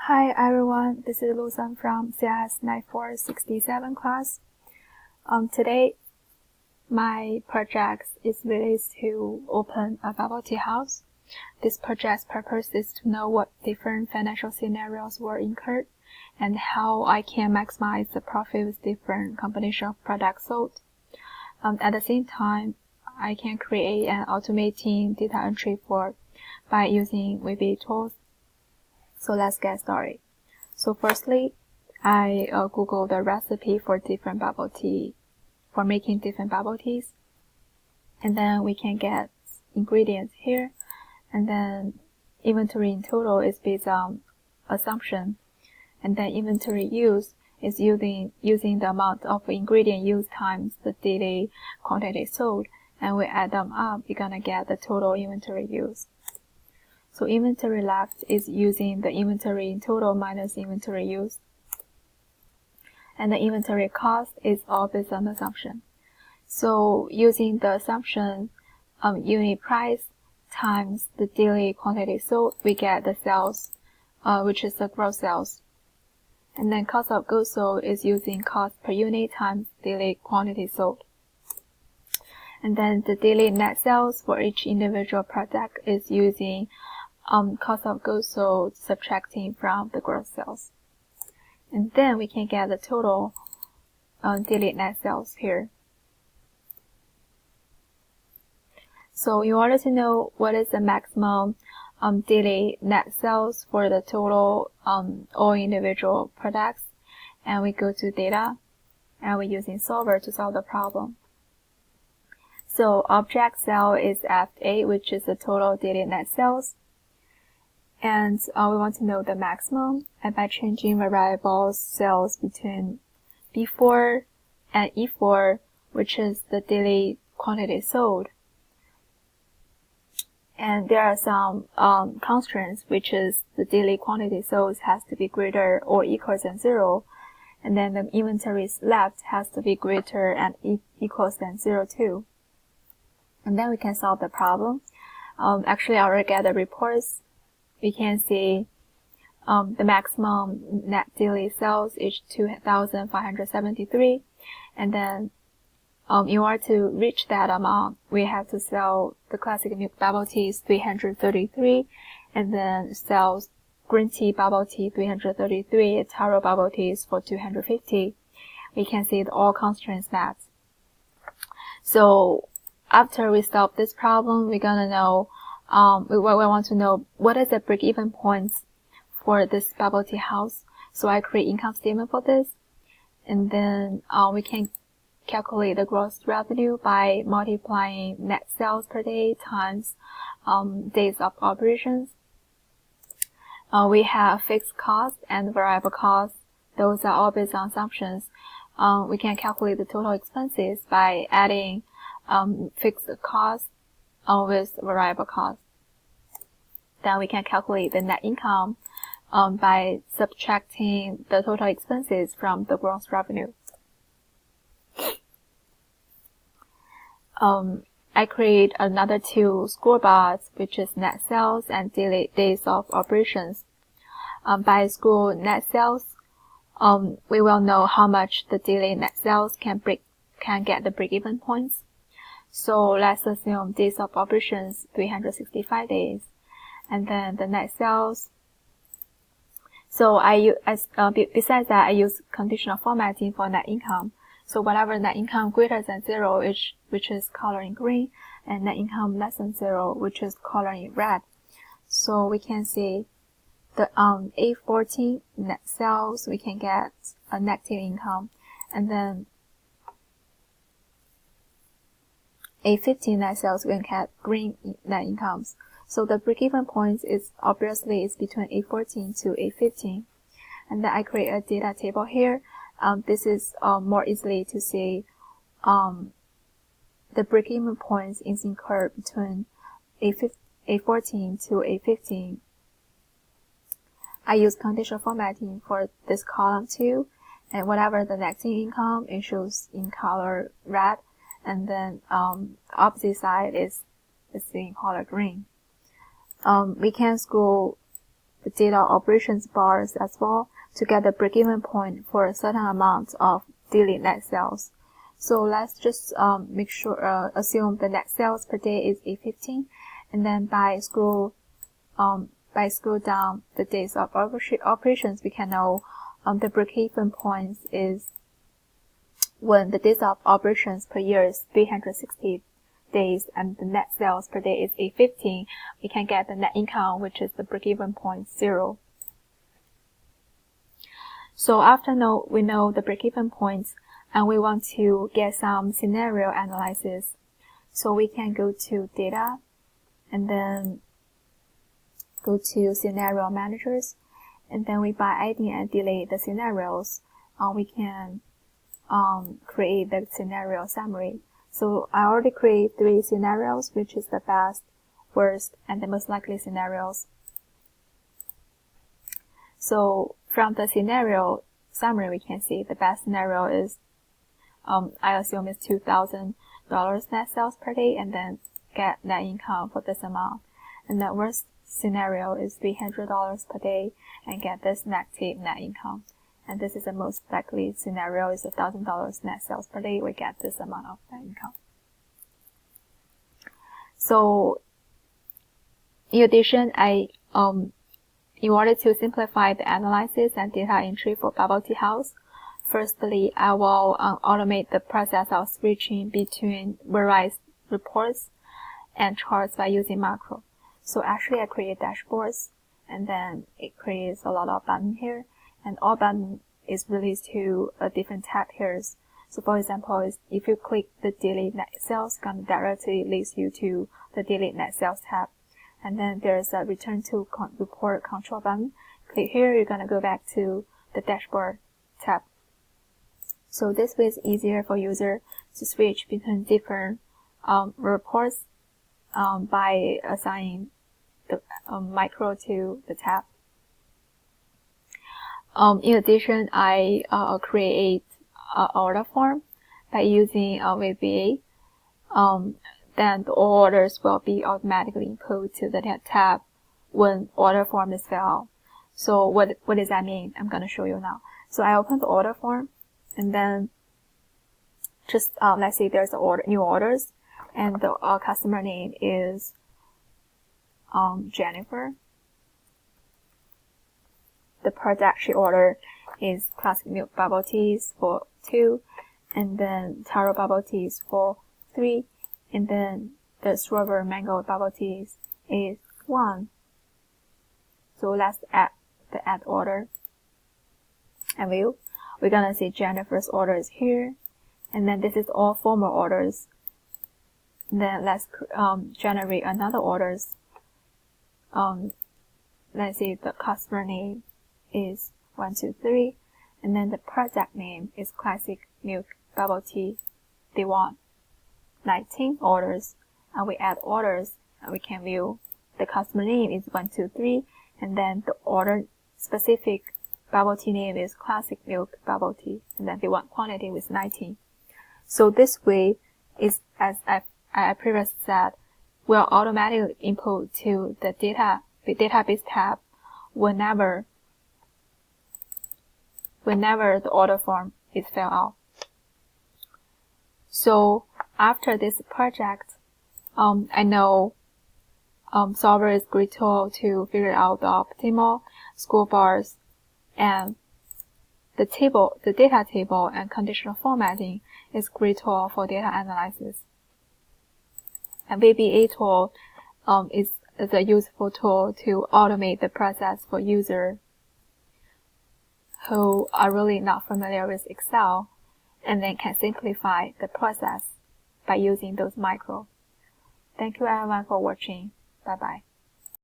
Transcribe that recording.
Hi everyone, this is Lusan from CIS 9467 class. Today, my project is related to open a bubble tea house. This project's purpose is to know what different financial scenarios were incurred and how I can maximize the profit with different combination of products sold. At the same time, I can create an automating data entry by using VB tools. So let's get started. So firstly, I Google the recipe for different bubble tea, for making different bubble teas. And then we can get ingredients here. And then inventory in total is based on assumption. And then inventory use is using the amount of ingredient used times the daily quantity sold. And we add them up, you're gonna get the total inventory use. So inventory left is using the inventory in total minus inventory used. And the inventory cost is all based on assumption. So using the assumption unit price times the daily quantity sold, we get the sales, which is the gross sales. And then cost of goods sold is using cost per unit times daily quantity sold. And then the daily net sales for each individual product is using cost of goods sold subtracting from the gross sales. And then we can get the total daily net sales here. So in order to know what is the maximum daily net sales for the total all individual products, and we go to data, and we're using Slover to solve the problem. So object cell is F8, which is the total daily net sales. And we want to know the maximum, and by changing variable sales between B4 and E4, which is the daily quantity sold. And there are some constraints, which is the daily quantity sold has to be greater or equal than 0, and then the inventories left has to be greater and equals than 0 too. And then we can solve the problem. Actually, I already get the reports. We can see the maximum net daily sales is 2,573, and then in order to reach that amount, we have to sell the classic milk bubble teas 333, and then sell green tea bubble tea 333, taro bubble teas for 250. We can see all constraints met. So after we solve this problem, we're gonna know we want to know what is the break-even points for this bubble tea house. So I create income statement for this, and then we can calculate the gross revenue by multiplying net sales per day times days of operations. We have fixed costs and variable costs. Those are all based on assumptions. We can calculate the total expenses by adding fixed costs with variable costs. Then we can calculate the net income by subtracting the total expenses from the gross revenue. I create another two scoreboards, which is net sales and daily days of operations. By score net sales, we will know how much the daily net sales can get the break-even points. So let's assume days of operations 365 days, and then the net sales. So besides that, I use conditional formatting for net income. So whatever net income greater than 0, which is color in green, and net income less than 0, which is color in red. So we can see the A14 net sales, we can get a negative income, and then A15 net sales, we can get green net incomes. So the break-even point is obviously between A14 to A15. And then I create a data table here. This is more easily to see the break-even points is incurred between A14 to A15. I use conditional formatting for this column too, and whatever the net income, it shows in color red, and then opposite side is in color green. We can score the data operations bars as well to get the break-even point for a certain amount of daily net sales. So let's just assume the net sales per day is 815, and then by scroll down the days of operations, we can know the break-even point is when the days of operations per year is 360 days and the net sales per day is 815, we can get the net income, which is the break-even point 0. So after we know the break-even points, and we want to get some scenario analysis, so we can go to data and then go to scenario managers, and then by adding and delete the scenarios, we can create the scenario summary. So I already create 3 scenarios, which is the best, worst, and the most likely scenarios. So from the scenario summary, we can see the best scenario is, I assume it's $2,000 net sales per day, and then get net income for this amount. And the worst scenario is $300 per day and get this negative net income. And this is the most likely scenario is $1,000 net sales per day, we get this amount of net income. So in addition, in order to simplify the analysis and data entry for bubble tea house, firstly, I will automate the process of switching between various reports and charts by using macro. So actually I create dashboards, and then it creates a lot of buttons here, and all button is released to a different tab here. So for example, if you click the daily net sales, it's going to directly leads you to the daily net sales tab. And then there's a return to report control button. Click here, you're going to go back to the dashboard tab. So this way it's easier for user to switch between different reports by assigning the micro to the tab. In addition, I create an order form by using VBA. Then the orders will be automatically input to the tab when order form is filled out. So what does that mean? I'm going to show you now. So I open the order form, and then just let's say there's new orders, and the customer name is Jennifer. The product she ordered is classic milk bubble teas for 2, and then taro bubble teas for 3, and then the Slover mango bubble teas is 1. So let's add the add order and view. We're gonna see Jennifer's order is here, and then this is all former orders. And then let's generate another orders. Let's see, the customer name is 123, and then the product name is classic milk bubble tea. They want 19 orders, and we add orders, and we can view the customer name is 123, and then the order specific bubble tea name is classic milk bubble tea, and then they want quantity with 19. So this way is, as I previously said, will automatically input to the database tab whenever the order form is filled out. So after this project, I know Slover is great tool to figure out the optimal score bars, and the data table and conditional formatting is great tool for data analysis. And VBA tool is a useful tool to automate the process for users who are really not familiar with Excel, and then can simplify the process by using those macros. Thank you everyone for watching. Bye bye.